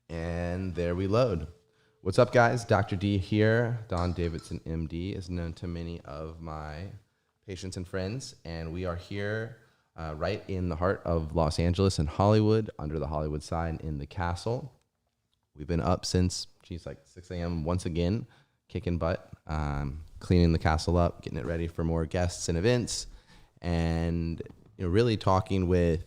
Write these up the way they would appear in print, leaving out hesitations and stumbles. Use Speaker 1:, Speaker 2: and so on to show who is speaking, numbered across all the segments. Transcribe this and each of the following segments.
Speaker 1: And there we load. What's up, guys? Dr. D here. Don Davidson, MD, is known to many of my patients and friends. And we are here right in the heart of Los Angeles and Hollywood, under the Hollywood sign in the castle. We've been up since, like 6 a.m. once again, kicking butt, cleaning the castle up, getting it ready for more guests and events, and really talking with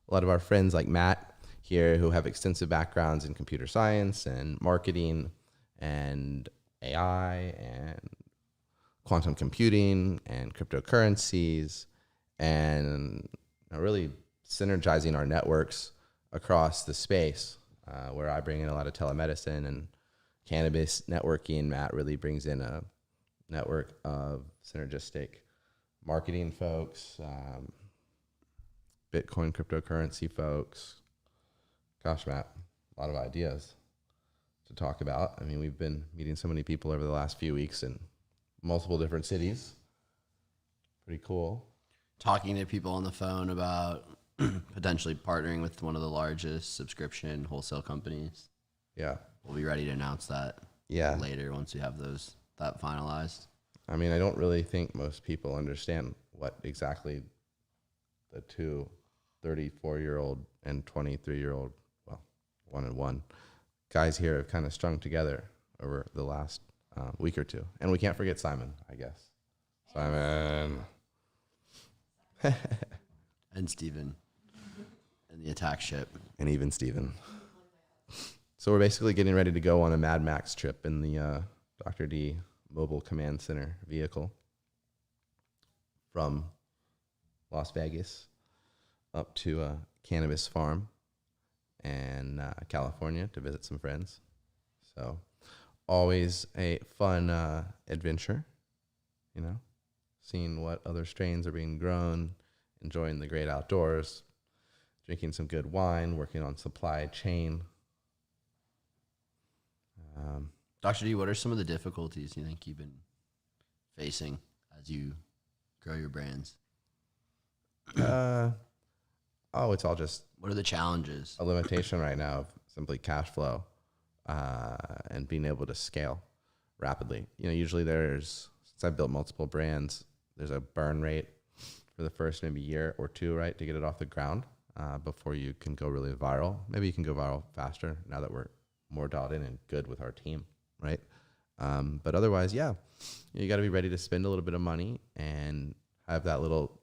Speaker 1: a lot of our friends like Matt here who have extensive backgrounds in computer science and marketing and AI and quantum computing and cryptocurrencies, and really synergizing our networks across the space, where I bring in a lot of telemedicine and cannabis networking. Matt really brings in a network of synergistic marketing folks, Bitcoin cryptocurrency folks. Gosh, Matt, a lot of ideas to talk about. I mean, we've been meeting so many people over the last few weeks in multiple different cities. Pretty cool.
Speaker 2: Talking to people on the phone about potentially partnering with one of the largest subscription wholesale companies.
Speaker 1: Yeah.
Speaker 2: We'll be ready to announce that later once we have that finalized.
Speaker 1: I mean, I don't really think most people understand what exactly the two 34-year-old and 23-year-old, well, 1 and 1 guys here have kind of strung together over the last week or two. And we can't forget Simon, I guess. Simon.
Speaker 2: And Steven. And the attack ship.
Speaker 1: And even Steven. So we're basically getting ready to go on a Mad Max trip in the Dr. D Mobile Command Center vehicle from Las Vegas up to a cannabis farm in California to visit some friends. So always a fun adventure, seeing what other strains are being grown, enjoying the great outdoors, drinking some good wine, working on supply chain.
Speaker 2: Dr. D, what are some of the difficulties you think you've been facing as you grow your brands?
Speaker 1: It's all just...
Speaker 2: What are the challenges?
Speaker 1: A limitation right now of simply cash flow and being able to scale rapidly. Usually since I've built multiple brands, there's a burn rate for the first maybe year or two, right, to get it off the ground before you can go really viral. Maybe you can go viral faster now that we're more dialed in and good with our team, right? But otherwise, you got to be ready to spend a little bit of money and have that little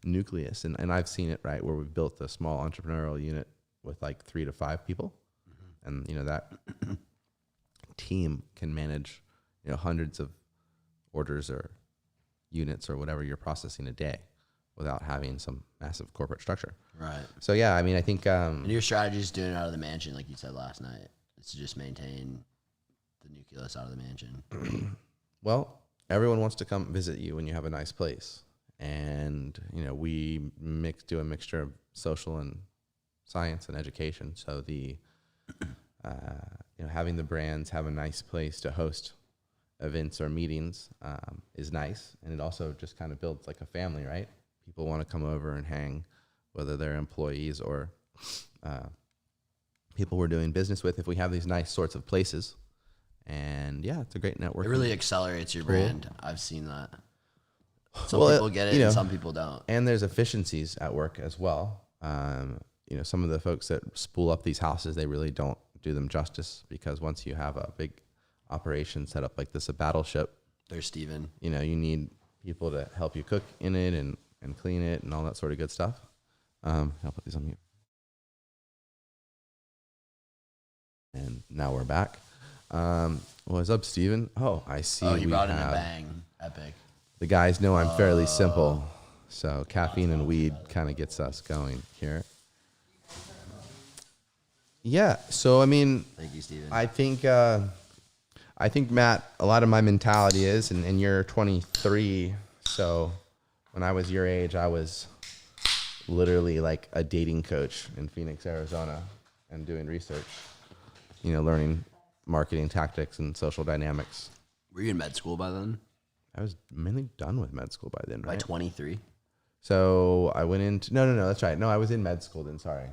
Speaker 1: nucleus. And I've seen it, right, where we've built a small entrepreneurial unit with like 3 to 5 people. Mm-hmm. And, that team can manage, hundreds of orders or units or whatever you're processing a day without having some massive corporate structure.
Speaker 2: Right.
Speaker 1: So, I think...
Speaker 2: and your strategy is doing it out of the mansion, like you said last night. It's to just maintain the nucleus out of the mansion.
Speaker 1: Well, everyone wants to come visit you when you have a nice place. And, we do a mixture of social and science and education. So having the brands have a nice place to host events or meetings is nice. And it also just kind of builds like a family, right? People want to come over and hang, whether they're employees or people we're doing business with, if we have these nice sorts of places. And it's a great network.
Speaker 2: It really accelerates your brand. I've seen that. Some people get it and some people don't.
Speaker 1: And there's efficiencies at work as well. Some of the folks that spool up these houses, they really don't do them justice, because once you have a big operation set up like this, a battleship.
Speaker 2: There's Steven.
Speaker 1: You need people to help you cook in it and clean it and all that sort of good stuff. I'll put these on mute. And now we're back. What's up, Steven? Oh, I see.
Speaker 2: Oh, you brought in a bang. Epic.
Speaker 1: The guys know I'm fairly simple, so caffeine and weed kind of gets us going here. Yeah, so
Speaker 2: thank you, Steven.
Speaker 1: I think Matt, a lot of my mentality is, and you're 23, so when I was your age, I was literally like a dating coach in Phoenix, Arizona, and doing research, learning marketing tactics and social dynamics.
Speaker 2: Were you in med school by then?
Speaker 1: I was mainly done with med school by then, right?
Speaker 2: By 23?
Speaker 1: So I went into, no, that's right. No, I was in med school then. Sorry.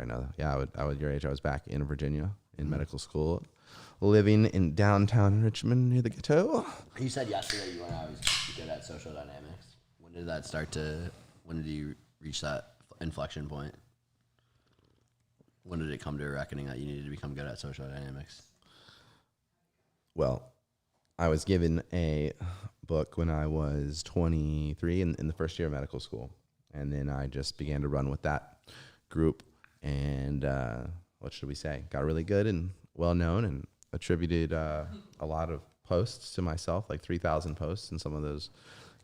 Speaker 1: No, yeah, I was your age. I was back in Virginia. in medical school, living in downtown Richmond near the ghetto.
Speaker 2: You said yesterday you weren't always good at social dynamics. When did you reach that inflection point? When did it come to a reckoning that you needed to become good at social dynamics?
Speaker 1: Well, I was given a book when I was 23 in the first year of medical school. And then I just began to run with that group. And what should we say? Got really good and well known, and attributed a lot of posts to myself, like 3,000 posts in some of those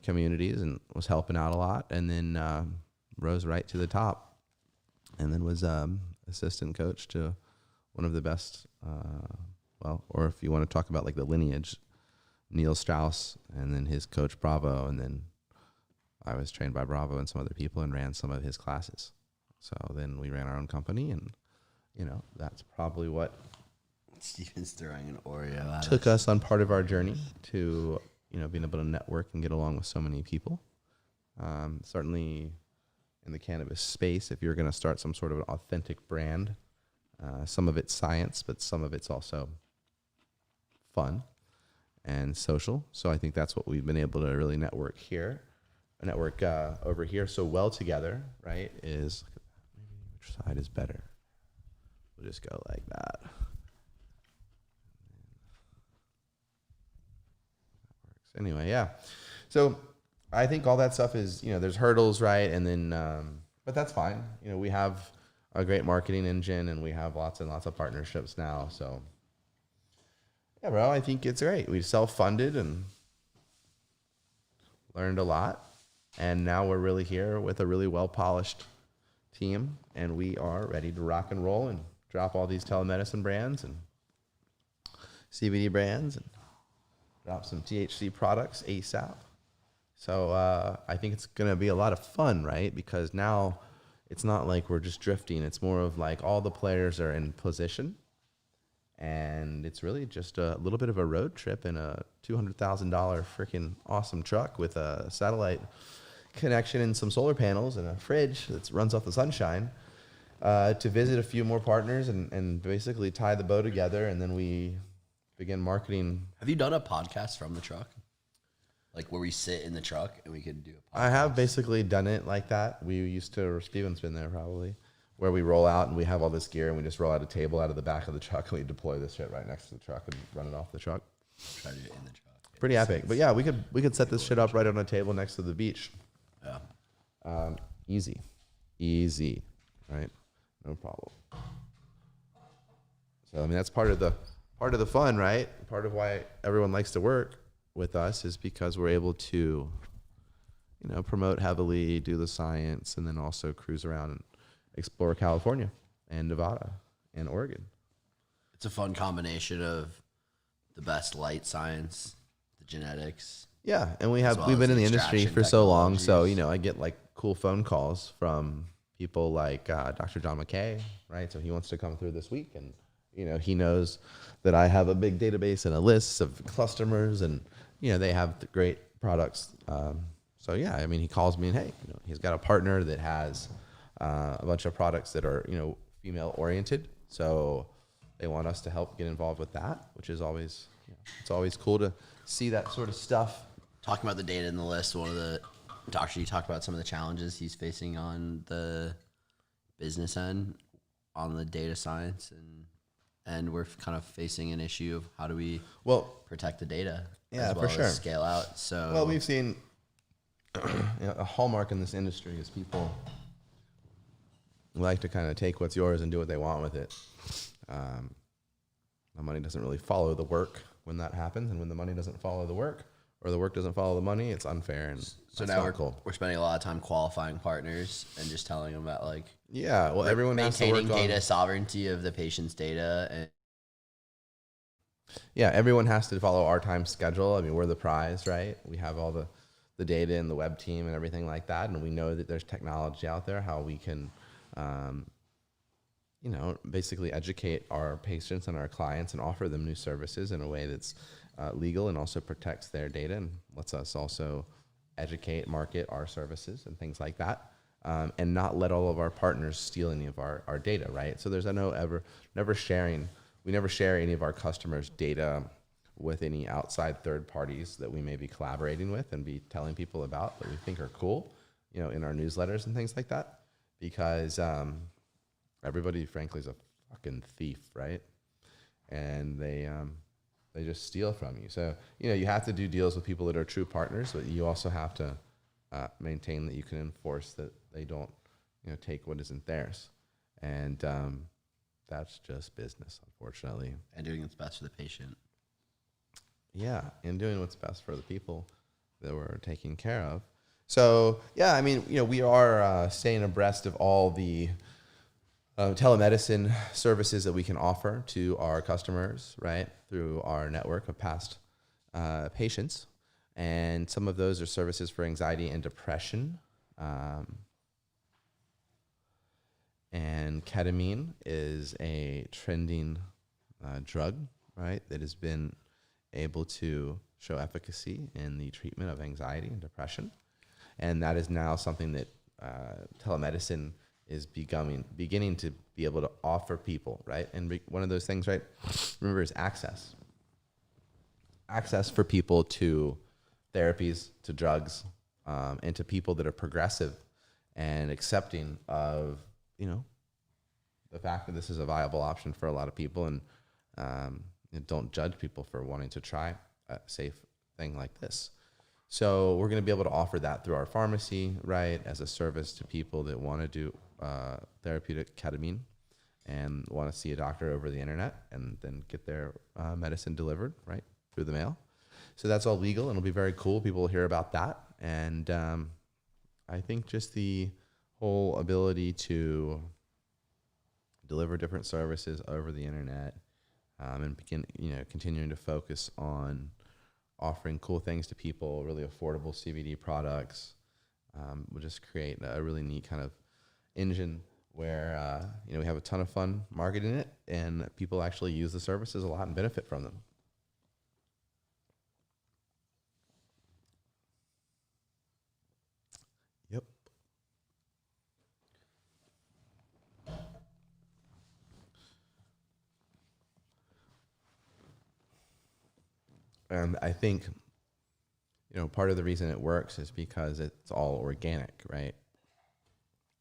Speaker 1: communities, and was helping out a lot. And then rose right to the top. And then was assistant coach to one of the best, or if you want to talk about like the lineage, Neil Strauss, and then his coach Bravo, and then I was trained by Bravo and some other people and ran some of his classes. So then we ran our own company, and that's probably what
Speaker 2: Steven's throwing an Oreo at
Speaker 1: took us on part of our journey to being able to network and get along with so many people. Certainly in the cannabis space, if you're going to start some sort of an authentic brand, some of it's science, but some of it's also fun and social. So I think that's what we've been able to really network over here so well together, right? Is maybe which side is better? We'll just go like that. Anyway, yeah. So I think all that stuff is, there's hurdles, right? And then, but that's fine. We have a great marketing engine, and we have lots and lots of partnerships now. So yeah, bro, I think it's great. We self-funded and learned a lot. And now we're really here with a really well-polished team, and we are ready to rock and roll and drop all these telemedicine brands and CBD brands and drop some THC products ASAP. So I think it's going to be a lot of fun, right? Because now it's not like we're just drifting. It's more of like all the players are in position, and it's really just a little bit of a road trip in a $200,000 freaking awesome truck with a satellite connection and some solar panels and a fridge that runs off the sunshine to visit a few more partners and basically tie the bow together, and then we begin marketing.
Speaker 2: Have you done a podcast from the truck? Like where we sit in the truck and we could do a podcast?
Speaker 1: I have basically done it like that. We used to, Steven's been there probably, where we roll out and we have all this gear and we just roll out a table out of the back of the truck and we deploy this shit right next to the truck and run it off the truck.
Speaker 2: Try to do it in the truck.
Speaker 1: Pretty epic. But yeah, we could set this shit up right on a table next to the beach.
Speaker 2: Yeah.
Speaker 1: Easy, right? No problem. So I mean that's part of the fun, right? Part of why everyone likes to work with us is because we're able to, promote heavily, do the science, and then also cruise around and explore California and Nevada and Oregon.
Speaker 2: It's a fun combination of the best light science, the genetics.
Speaker 1: Yeah, and we've been in the industry for so long, so I get like cool phone calls from people like Dr. John McKay, right? So he wants to come through this week, and he knows that I have a big database and a list of customers, and they have great products. So yeah, I mean, he calls me and hey, he's got a partner that has a bunch of products that are female oriented, so they want us to help get involved with that, which is always it's always cool to see that sort of stuff.
Speaker 2: Talking about the data in the list, one of the doctors, you talked about some of the challenges he's facing on the business end, on the data science, and we're kind of facing an issue of how do we protect the data as well as scale out. So
Speaker 1: we've seen a hallmark in this industry is people like to kind of take what's yours and do what they want with it. The money doesn't really follow the work when that happens, and when the money doesn't follow the work, or the work doesn't follow the money, it's unfair. And
Speaker 2: so now we're spending a lot of time qualifying partners and just telling them about
Speaker 1: everyone has to work on
Speaker 2: maintaining data sovereignty of the patient's data. And
Speaker 1: everyone has to follow our time schedule. I mean, we're the prize, right? We have all the data and the web team and everything like that, and we know that there's technology out there how we can basically educate our patients and our clients and offer them new services in a way that's legal and also protects their data and lets us also educate, market our services and things like that, and not let all of our partners steal any of our data, right? So there's never sharing we never share any of our customers' data with any outside third parties that we may be collaborating with and be telling people about that we think are cool, in our newsletters and things like that, because everybody, frankly, is a fucking thief, right? And they just steal from you. So, you have to do deals with people that are true partners, but you also have to maintain that you can enforce that they don't, take what isn't theirs. And that's just business, unfortunately.
Speaker 2: And doing what's best for the patient.
Speaker 1: Yeah, and doing what's best for the people that we're taking care of. So, yeah, I mean, we are staying abreast of all the telemedicine services that we can offer to our customers, right, through our network of past patients. And some of those are services for anxiety and depression. And ketamine is a trending drug, right, that has been able to show efficacy in the treatment of anxiety and depression. And that is now something that telemedicine is beginning to be able to offer people, right? And one of those things, right, remember, is access. Access for people to therapies, to drugs, and to people that are progressive and accepting of, the fact that this is a viable option for a lot of people, and don't judge people for wanting to try a safe thing like this. So we're going to be able to offer that through our pharmacy, right, as a service to people that want to do therapeutic ketamine and want to see a doctor over the internet and then get their medicine delivered, right, through the mail. So that's all legal, and it'll be very cool. People will hear about that. And I think just the whole ability to deliver different services over the internet and begin, continuing to focus on offering cool things to people, really affordable CBD products, will just create a really neat kind of engine where, we have a ton of fun marketing it, and people actually use the services a lot and benefit from them. Yep. And I think, part of the reason it works is because it's all organic, right?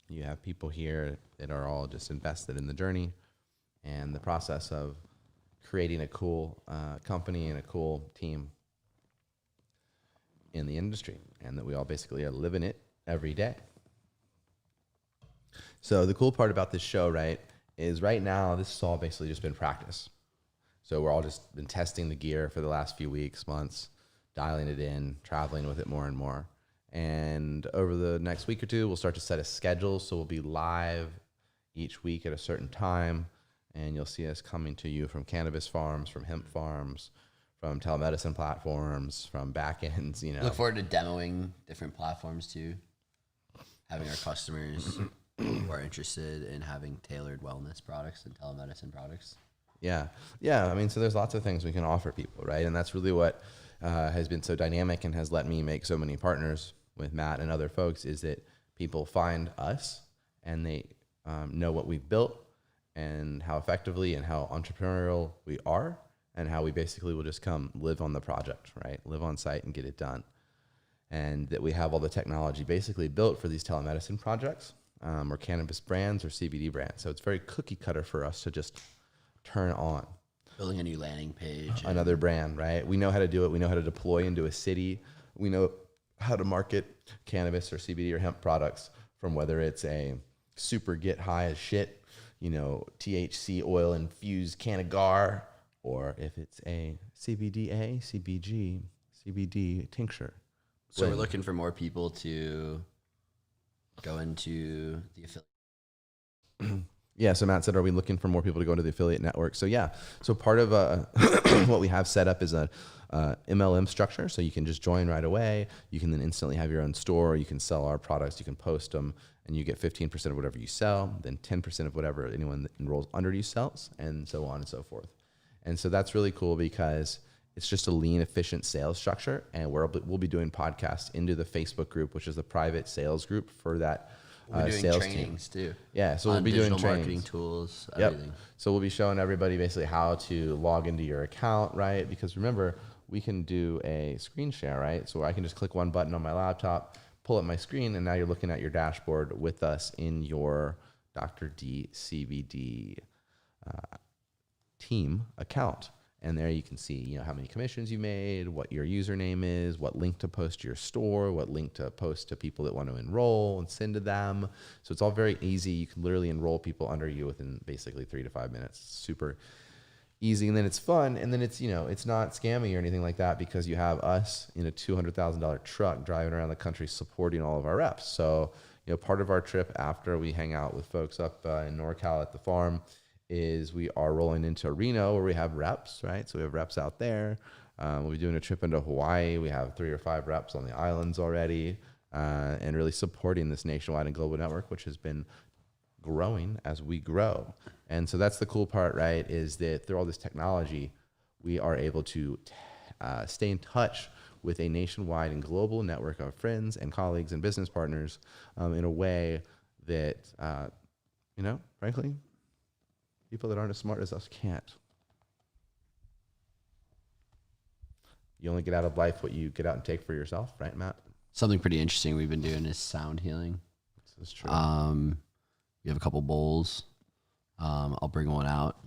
Speaker 1: You have people here that are all just invested in the journey and the process of creating a cool company and a cool team in the industry, and that we all basically are living it every day. So the cool part about this show, right, is right now this has all basically just been practice. So we're all just been testing the gear for the last few weeks, months, dialing it in, traveling with it more and more. And over the next week or two, we'll start to set a schedule. So we'll be live each week at a certain time. And you'll see us coming to you from cannabis farms, from hemp farms, from telemedicine platforms, from back ends,
Speaker 2: Look forward to demoing different platforms too. Having our customers who are interested in having tailored wellness products and telemedicine products.
Speaker 1: Yeah. I mean, so there's lots of things we can offer people, right? And that's really what has been so dynamic and has let me make so many partners with Matt and other folks, is that people find us and they know what we've built and how effectively and how entrepreneurial we are, and how we basically will just come live on the project, right? Live on site and get it done. And that we have all the technology basically built for these telemedicine projects, or cannabis brands or CBD brands. So it's very cookie cutter for us to just turn on.
Speaker 2: Building a new landing page.
Speaker 1: Another brand, right? We know how to do it. We know how to deploy into a city. We know how to market cannabis or CBD or hemp products, from whether it's a super get high as shit, THC oil infused Canagar, or if it's a CBDA, CBG, CBD tincture.
Speaker 2: So we're looking for more people to go into the affiliate.
Speaker 1: Yeah, so Matt said, are we looking for more people to go into the affiliate network? So yeah, so part of what we have set up is a MLM structure, so you can just join right away. You can then instantly have your own store. You can sell our products. You can post them, and you get 15% of whatever you sell, then 10% of whatever anyone that enrolls under you sells, and so on and so forth. And so that's really cool because it's just a lean, efficient sales structure, and we'll be doing podcasts into the Facebook group, which is the private sales group for that
Speaker 2: We're doing
Speaker 1: sales
Speaker 2: trainings
Speaker 1: team.
Speaker 2: too.
Speaker 1: Yeah, so we'll be doing
Speaker 2: digital marketing
Speaker 1: trainings.
Speaker 2: tools,
Speaker 1: Yep.
Speaker 2: everything.
Speaker 1: So we'll be showing everybody basically how to log into your account, right? Because remember, we can do a screen share, right? So I can just click one button on my laptop, pull up my screen, and now you're looking at your dashboard with us in your Dr. D CBD team account. And there you can see, how many commissions you made, what your username is, what link to post to your store, what link to post to people that want to enroll and send to them. So it's all very easy. You can literally enroll people under you within basically 3 to 5 minutes. It's super easy, and then it's fun, and then it's it's not scammy or anything like that because you have us in a $200,000 truck driving around the country supporting all of our reps. So part of our trip after we hang out with folks up in NorCal at the farm is we are rolling into Reno where we have reps, right? So we have reps out there. We'll be doing a trip into Hawaii. We have 3 or 5 reps on the islands already, and really supporting this nationwide and global network, which has been growing as we grow. And so that's the cool part, right? Is that through all this technology, we are able to stay in touch with a nationwide and global network of friends and colleagues and business partners in a way that, frankly, people that aren't as smart as us can't. You only get out of life what you get out and take for yourself, right, Matt?
Speaker 2: Something pretty interesting we've been doing is sound healing.
Speaker 1: This is true.
Speaker 2: We have a couple bowls. I'll bring one out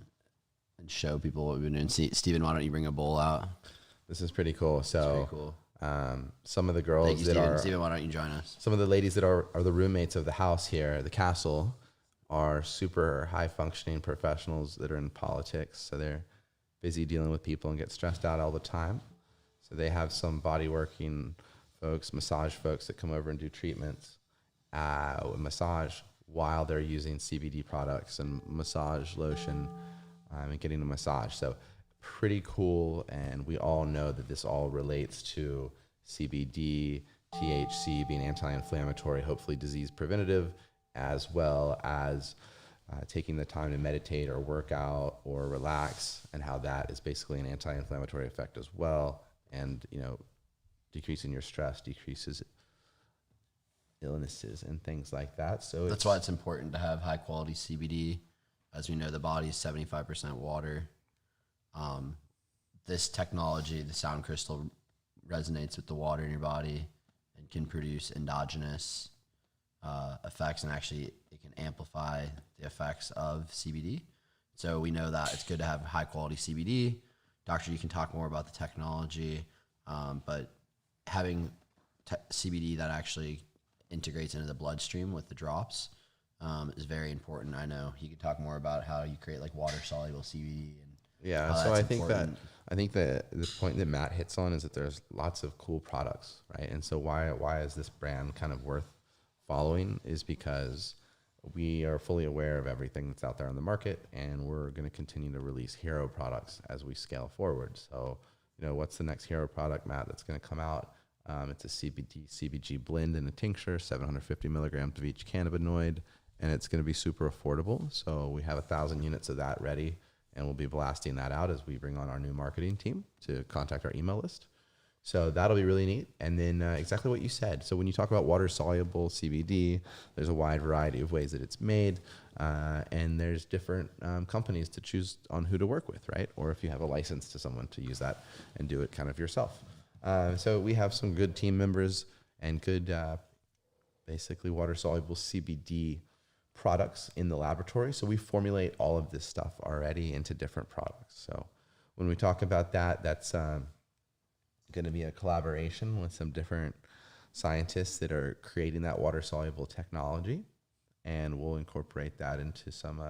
Speaker 2: and show people what we've been doing. Steven, why don't you bring a bowl out?
Speaker 1: This is pretty cool. So,
Speaker 2: pretty cool.
Speaker 1: Some of the girls
Speaker 2: Thank you,
Speaker 1: that
Speaker 2: Steven.
Speaker 1: are
Speaker 2: Steven, why don't you join us?
Speaker 1: some of the ladies that are the roommates of the house here, the castle, are super high functioning professionals that are in politics. So they're busy dealing with people and get stressed out all the time. So they have some body working folks, massage folks that come over and do treatments, massage while they're using CBD products and massage lotion and getting a massage. So pretty cool. And we all know that this all relates to CBD, THC being anti-inflammatory, hopefully disease preventative, as well as taking the time to meditate or work out or relax, and how that is basically an anti-inflammatory effect as well. And, decreasing your stress decreases illnesses and things like that. So
Speaker 2: that's why it's important to have high quality CBD. As we know, the body is 75% water. This technology, the sound crystal, resonates with the water in your body and can produce endogenous effects, and actually it can amplify the effects of CBD. So we know that it's good to have high quality CBD. Doctor, you can talk more about the technology, but having CBD that actually integrates into the bloodstream with the drops is very important. I know he could talk more about how you create like water soluble CBD. And
Speaker 1: so I think that the point that Matt hits on is that there's lots of cool products, right? And so why is this brand kind of worth following is because we are fully aware of everything that's out there on the market, and we're going to continue to release hero products as we scale forward. So, what's the next hero product, Matt, that's going to come out? It's a CBG blend in a tincture, 750 milligrams of each cannabinoid, and it's going to be super affordable. So we have 1,000 units of that ready, and we'll be blasting that out as we bring on our new marketing team to contact our email list. So that'll be really neat. And then exactly what you said. So when you talk about water-soluble CBD, there's a wide variety of ways that it's made, and there's different companies to choose on who to work with, right? Or if you have a license to someone to use that and do it kind of yourself. So we have some good team members and good, basically water-soluble CBD products in the laboratory. So we formulate all of this stuff already into different products. So when we talk about that, that's going to be a collaboration with some different scientists that are creating that water-soluble technology, and we'll incorporate that into some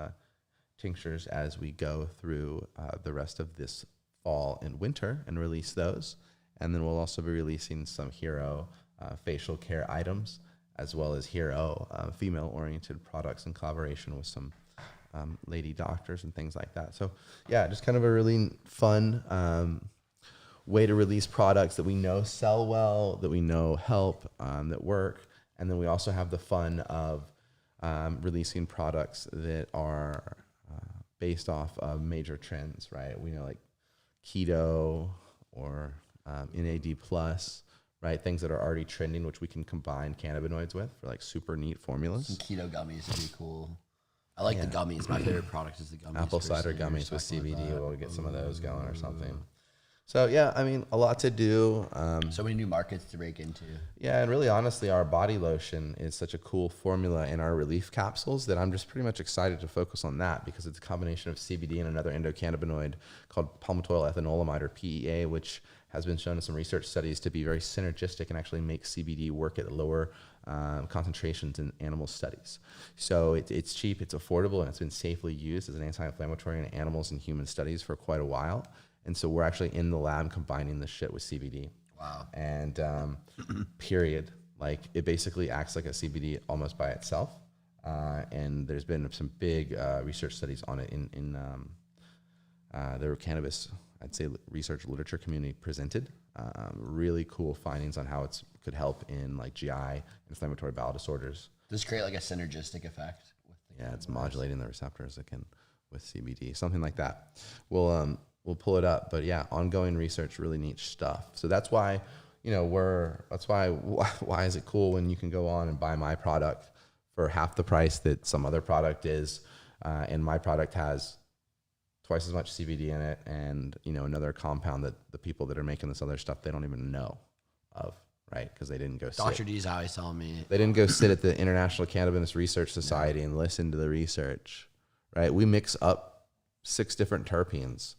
Speaker 1: tinctures as we go through the rest of this fall and winter and release those. And then we'll also be releasing some hero facial care items, as well as hero female-oriented products in collaboration with some lady doctors and things like that. So yeah, just kind of a really fun way to release products that we know sell well, that we know help, that work. And then we also have the fun of releasing products that are based off of major trends, right? We know like keto or NAD+, right? Things that are already trending, which we can combine cannabinoids with for like super neat formulas.
Speaker 2: Some keto gummies would be cool. I like the gummies. My favorite product is the gummies.
Speaker 1: Apple cider
Speaker 2: personally, or
Speaker 1: gummies with
Speaker 2: something like
Speaker 1: CBD.
Speaker 2: that.
Speaker 1: We'll get some of those going or something. So yeah, I mean, a lot to do.
Speaker 2: So many new markets to break into.
Speaker 1: Yeah, and really honestly, our body lotion is such a cool formula in our relief capsules that I'm just pretty much excited to focus on that because it's a combination of CBD and another endocannabinoid called palmitoyl ethanolamide, or PEA, which has been shown in some research studies to be very synergistic and actually make CBD work at lower concentrations in animal studies. So it's cheap, it's affordable, and it's been safely used as an anti-inflammatory in animals and human studies for quite a while. And so we're actually in the lab combining this shit with CBD.
Speaker 2: Wow.
Speaker 1: And period. Like, it basically acts like a CBD almost by itself. And there's been some big research studies on it in the cannabis, I'd say, research literature community presented. Really cool findings on how it could help in like GI, inflammatory bowel disorders.
Speaker 2: Does create like a synergistic effect?
Speaker 1: Yeah, it's modulating the receptors again with CBD, something like that. We'll pull it up, but yeah, ongoing research, really neat stuff. So that's why, why is it cool when you can go on and buy my product for half the price that some other product is, and my product has twice as much CBD in it, and another compound that the people that are making this other stuff, they don't even know of, right? Because they didn't go
Speaker 2: Dr. D's always telling me.
Speaker 1: They didn't go sit at the International Cannabis Research Society and listen to the research, right? We mix up 6 different terpenes.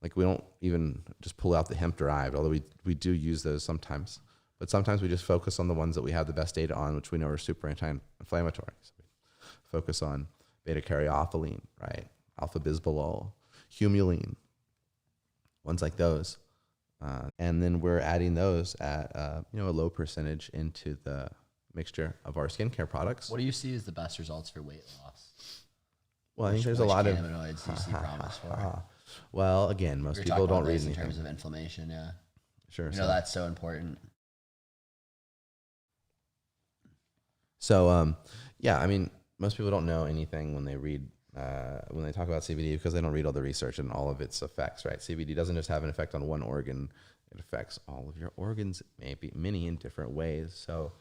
Speaker 1: Like, we don't even just pull out the hemp derived, although we do use those sometimes. But sometimes we just focus on the ones that we have the best data on, which we know are super anti-inflammatory. So we focus on beta-caryophyllene, right? Alpha-bisbalol, humulene, ones like those. And then we're adding those at a low percentage into the mixture of our skincare products.
Speaker 2: What do you see as the best results for weight loss?
Speaker 1: Well, I think there's a lot of
Speaker 2: cannabinoids do you see promise for?
Speaker 1: Well, again, most people don't read anything.
Speaker 2: In terms of inflammation, yeah.
Speaker 1: Sure.
Speaker 2: That's so important.
Speaker 1: So, yeah, I mean, most people don't know anything when they read, when they talk about CBD, because they don't read all the research and all of its effects, right? CBD doesn't just have an effect on one organ. It affects all of your organs, maybe many in different ways. So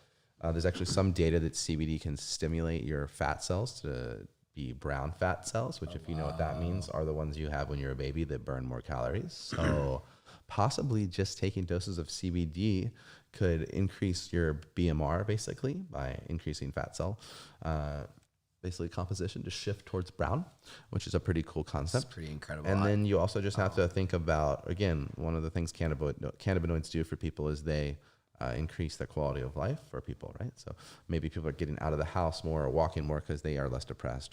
Speaker 1: there's actually some data that CBD can stimulate your fat cells to be brown fat cells, which, if you know what that means, are the ones you have when you're a baby that burn more calories. So possibly just taking doses of CBD could increase your BMR, basically, by increasing fat cell basically composition to shift towards brown, which is a pretty cool concept.
Speaker 2: It's pretty incredible.
Speaker 1: And then you also just have to think about, again, one of the things cannabinoids do for people is they increase the quality of life for people, right? So maybe people are getting out of the house more or walking more because they are less depressed